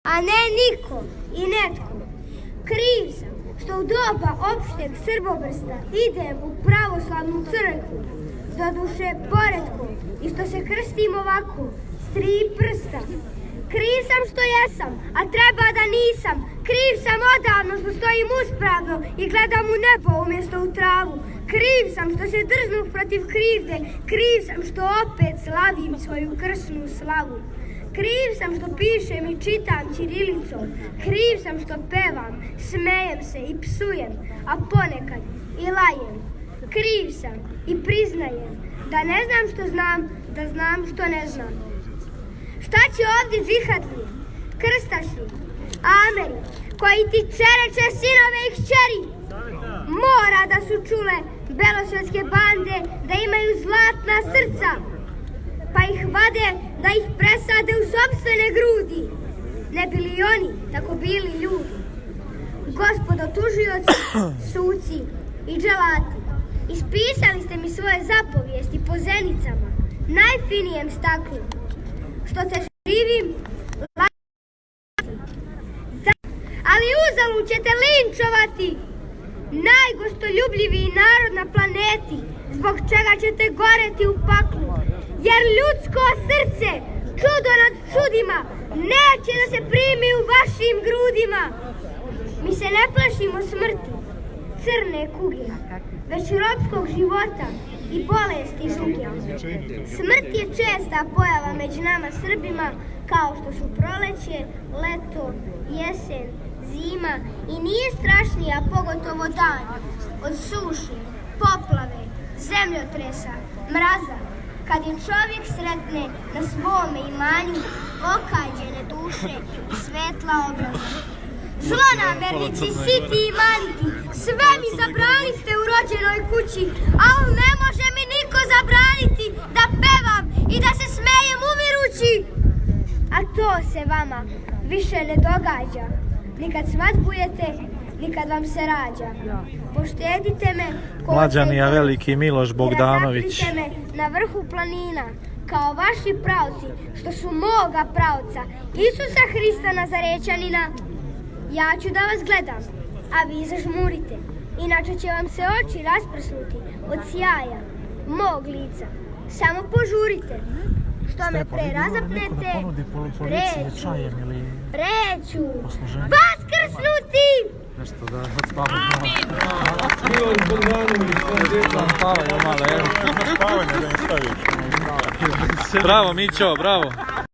a ne niko i netko. Kriv sam što u doba opšteg srbobrsta idem u pravoslavnu crkvu, doduše poredkom, i što se krstim ovako, s 3 prsta. Kriv sam što jesam, a treba da nisam. Kriv sam odavno što stojim uspravno i gledam u nebo umjesto u travu. Kriv sam što se drznuh protiv krivde. Kriv sam što opet slavim svoju krsnu slavu. Kriv sam što pišem i čitam ćirilicom. Kriv sam što pevam, smejem se i psujem, a ponekad i lajem. Kriv sam i priznajem da ne znam što znam, da znam što ne znam. Šta će ovdje džihadlije, krstaši, Ameri, koji ti čereče sinove i kćeri? Mora da su čule belosvetske bande da imaju zlatna srca, pa ih vade da ih presade u sopstvene grudi. Ne bi li oni tako bili ljudi? Gospodo tužioci, suci i dželati, ispisali ste mi svoje zapovijesti po zenicama, najfinijem staklu, što te živim, ali uzalud ćete linčovati najgostoljubljiviji narod na planeti, zbog čega ćete goreti u paklu, jer ljudsko srce, čudo nad čudima, neće da se primi u vašim grudima. Mi se ne plašimo smrti, crne kuge, već ropskog života i bolesti druge. Smrt je česta pojava među nama Srbima, kao što su proleće, leto, jesen, zima, i nije strašnija pogotovo dan od suše, poplave, zemljotresa, mraza, kad im čovjek sretne na svome imanju okađene duše i svetla obraza. Zlonamernici, siti i maniti, sve mi zabraniste u rođenoj kući, ali ne može mi niko zabraniti da pevam i da se smejem umirući. A to se vama više ne događa, ni kad svadbujete, ni kad vam se rađa. Poštedite me, Mlađanija veliki Miloš Bogdanović. Razapnite me na vrhu planina, kao vaši pravci, što su moga pravca, Isusa Hrista Nazarećanina. Ja ću da vas gledam, a vi zažmurite, inače će vam se oči rasprsnuti od sjaja mog lica. Samo požurite, što me pre razapnete, preću vaskrsnuti! Nešto da spavanje. Bravo Mićo, bravo.